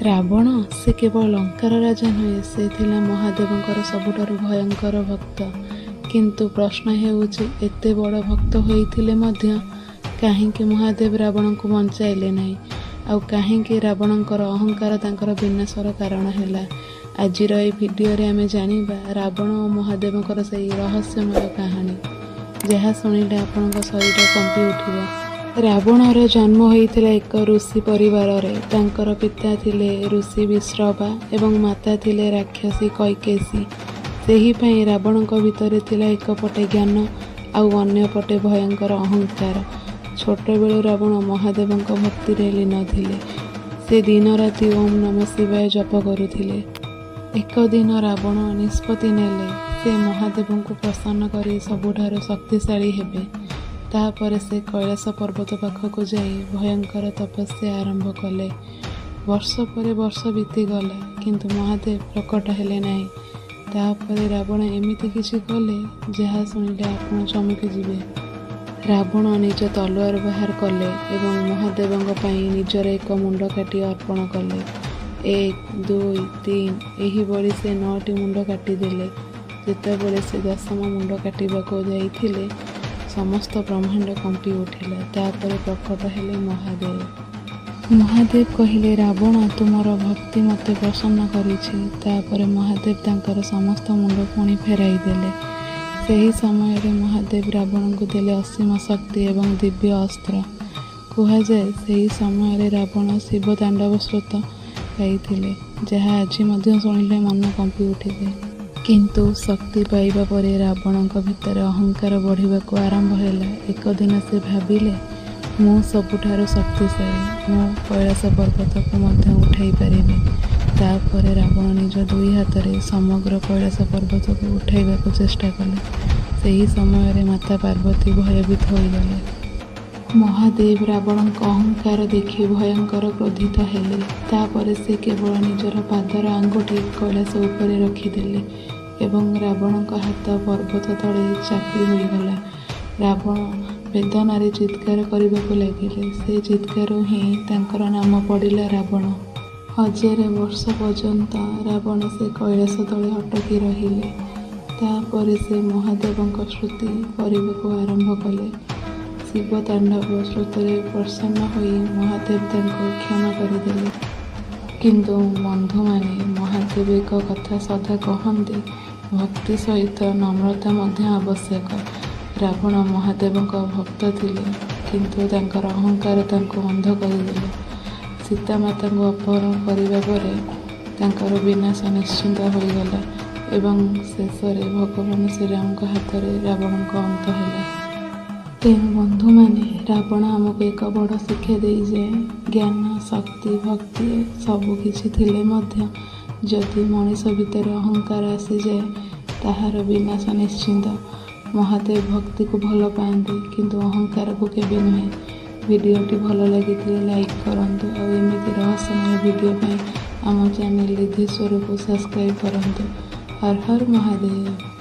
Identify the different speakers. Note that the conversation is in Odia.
Speaker 1: ରାବଣ ସେ କେବଳ ଲଙ୍କାର ରାଜା ନୁହେଁ, ସେ ଥିଲା ମହାଦେବଙ୍କର ସବୁଠାରୁ ଭୟଙ୍କର ଭକ୍ତ। କିନ୍ତୁ ପ୍ରଶ୍ନ ହେଉଛି, ଏତେ ବଡ଼ ଭକ୍ତ ହୋଇଥିଲେ ମଧ୍ୟ କାହିଁକି ମହାଦେବ ରାବଣଙ୍କୁ ବଞ୍ଚାଇଲେ ନାହିଁ? ଆଉ କାହିଁକି ରାବଣଙ୍କର ଅହଙ୍କାର ତାଙ୍କର ବିନାଶର କାରଣ ହେଲା? ଆଜିର ଏହି ଭିଡ଼ିଓରେ ଆମେ ଜାଣିବା ରାବଣ ଓ ମହାଦେବଙ୍କର ସେହି ରହସ୍ୟମୟ କାହାଣୀ, ଯାହା ଶୁଣିଲେ ଆପଣଙ୍କ ଶରୀର କମ୍ପି ଉଠିବ। ରାବଣର ଜନ୍ମ ହୋଇଥିଲା ଏକ ଋଷି ପରିବାରରେ। ତାଙ୍କର ପିତା ଥିଲେ ଋଷି ବିଶ୍ରବା ଏବଂ ମାତା ଥିଲେ ରାକ୍ଷସୀ କୈକେଶୀ। ସେହିପାଇଁ ରାବଣଙ୍କ ଭିତରେ ଥିଲା ଏକ ପଟେ ଜ୍ଞାନ ଆଉ ଅନ୍ୟପଟେ ଭୟଙ୍କର ଅହଙ୍କାର। ଛୋଟବେଳୁ ରାବଣ ମହାଦେବଙ୍କ ଭକ୍ତିରେ ଲୀନ ଥିଲେ। ସେ ଦିନରାତି ଓମ୍ ନମ ଶିବାୟ ଜପ କରୁଥିଲେ। ଏକ ଦିନ ରାବଣ ନିଷ୍ପତ୍ତି ନେଲେ ସେ ମହାଦେବଙ୍କୁ ପ୍ରସନ୍ନ କରି ସବୁଠାରୁ ଶକ୍ତିଶାଳୀ ହେବେ। ତାପରେ ସେ କୈଳାସ ପର୍ବତ ପାଖକୁ ଯାଇ ଭୟଙ୍କର ତପସ୍ୟା ଆରମ୍ଭ କଲେ। ବର୍ଷ ପରେ ବର୍ଷ ବିତିଗଲା, କିନ୍ତୁ ମହାଦେବ ପ୍ରକଟ ହେଲେ ନାହିଁ। ତାପରେ ରାବଣ ଏମିତି କିଛି କଲେ ଯାହା ଶୁଣିଲେ ଆପଣ ଚମକି ଯିବେ। ରାବଣ ନିଜ ତଲୱାର ବାହାର କଲେ ଏବଂ ମହାଦେବଙ୍କ ପାଇଁ ନିଜର ଏକ ମୁଣ୍ଡ କାଟି ଅର୍ପଣ କଲେ। 1, 2, 3 ଏହିଭଳି ସେ 9ଟି ମୁଣ୍ଡ କାଟିଦେଲେ। ଯେତେବେଳେ ସେ 10ମ ମୁଣ୍ଡ କାଟିବାକୁ ଯାଇଥିଲେ, ସମସ୍ତ ବ୍ରହ୍ମାଣ୍ଡ କମ୍ପି ଉଠିଲା। ତାପରେ ପ୍ରକଟ ହେଲେ ମହାଦେବ। ମହାଦେବ କହିଲେ, ରାବଣ, ତୁମର ଭକ୍ତି ମୋତେ ପ୍ରସନ୍ନ କରିଛି। ତାପରେ ମହାଦେବ ତାଙ୍କର ସମସ୍ତ ମୁଣ୍ଡ ପୁଣି ଫେରାଇ ଦେଲେ। ସେହି ସମୟରେ ମହାଦେବ ରାବଣଙ୍କୁ ଦେଲେ ଅସୀମ ଶକ୍ତି ଏବଂ ଦିବ୍ୟ ଅସ୍ତ୍ର। କୁହାଯାଏ ସେହି ସମୟରେ ରାବଣ ଶିବ ତାଣ୍ଡବ ସ୍ତୋତ୍ର ଗାଇଥିଲେ, ଯାହା ଆଜି ମଧ୍ୟ ଶୁଣିଲେ ମନ କମ୍ପି ଉଠିଥାଏ। କିନ୍ତୁ ଶକ୍ତି ପାଇବା ପରେ ରାବଣଙ୍କ ଭିତରେ ଅହଙ୍କାର ବଢ଼ିବାକୁ ଆରମ୍ଭ ହେଲା। ଏକ ଦିନ ସେ ଭାବିଲେ, ମୁଁ ସବୁଠାରୁ ଶକ୍ତିଶାଳୀ, ମୁଁ କୈଳାସ ପର୍ବତକୁ ମଧ୍ୟ ଉଠାଇ ପାରିବି। ତାପରେ ରାବଣ ନିଜ 2 ହାତରେ ସମଗ୍ର କୈଳାସ ପର୍ବତକୁ ଉଠାଇବାକୁ ଚେଷ୍ଟା କଲେ। ସେହି ସମୟରେ ମାତା ପାର୍ବତୀ ଭୟଭୀତ ହୋଇଗଲେ। ମହାଦେବ ରାବଣଙ୍କ ଅହଙ୍କାର ଦେଖି ଭୟଙ୍କର କ୍ରୋଧିତ ହେଲେ। ତାପରେ ସେ କେବଳ ନିଜର ପାଦର ଆଙ୍ଗୁଠି କୈଳାସ ଉପରେ ରଖିଦେଲେ ଏବଂ ରାବଣଙ୍କ ହାତ ପର୍ବତ ତଳେ ଚାପି ହୋଇଗଲା। ରାବଣ ବେଦନାରେ ଚିତ୍କାର କରିବାକୁ ଲାଗିଲେ। ସେ ଚିତ୍କାରରୁ ହିଁ ତାଙ୍କର ନାମ ପଡ଼ିଲା ରାବଣ। 1000 ବର୍ଷ ପର୍ଯ୍ୟନ୍ତ ରାବଣ ସେ କୈଳାସ ତଳେ ଅଟକି ରହିଲେ। ତାପରେ ସେ ମହାଦେବଙ୍କ ସ୍ତୁତି କରିବାକୁ ଆରମ୍ଭ କଲେ। ଶିବ ତାଣ୍ଡବ ସ୍ତୋତ୍ରରେ ପ୍ରସନ୍ନ ହୋଇ ମହାଦେବ ତାଙ୍କୁ କ୍ଷମା କରିଦେଲେ। କିନ୍ତୁ ବନ୍ଧୁମାନେ, ମହାଦେବ ଏକ କଥା ସଦା କହନ୍ତି, ଭକ୍ତି ସହିତ ନମ୍ରତା ମଧ୍ୟ ଆବଶ୍ୟକ। ରାବଣ ମହାଦେବଙ୍କ ଭକ୍ତ ଥିଲେ, କିନ୍ତୁ ତାଙ୍କର ଅହଙ୍କାର ତାଙ୍କୁ ଅନ୍ଧ କରିଦେଲେ। ସୀତାମାତାଙ୍କୁ ଅପହରଣ କରିବା ପରେ ତାଙ୍କର ବିନାଶ ନିଶ୍ଚିନ୍ତ ହୋଇଗଲା ଏବଂ ଶେଷରେ ଭଗବାନ ଶ୍ରୀରାମଙ୍କ ହାତରେ ରାବଣଙ୍କ ଅନ୍ତ ହେଲା। ତେଣୁ ବନ୍ଧୁମାନେ, ରାବଣ ଆମକୁ ଏକ ବଡ଼ ଶିକ୍ଷା ଦେଇଯାଏ। ଜ୍ଞାନ, ଶକ୍ତି, ଭକ୍ତି ସବୁକିଛି ଥିଲେ ମଧ୍ୟ ଯଦି ମଣିଷ ଭିତରେ ଅହଙ୍କାର ଆସିଯାଏ, ତାହାର ବିନାଶ ନିଶ୍ଚିନ୍ତ। ମହାଦେବ ଭକ୍ତିକୁ ଭଲ ପାଆନ୍ତି, କିନ୍ତୁ ଅହଙ୍କାରକୁ କେବେ ନୁହେଁ। ଭିଡ଼ିଓଟି ଭଲ ଲାଗିଥିଲେ ଲାଇକ୍ କରନ୍ତୁ ଆଉ ଏମିତି ରହସ୍ୟମୟ ଭିଡ଼ିଓ ପାଇଁ ଆମ ଚ୍ୟାନେଲ ରିଦ୍ଧିଶ୍ୱରକୁ ସବସ୍କ୍ରାଇବ୍ କରନ୍ତୁ। ହର ହର ମହାଦେବ।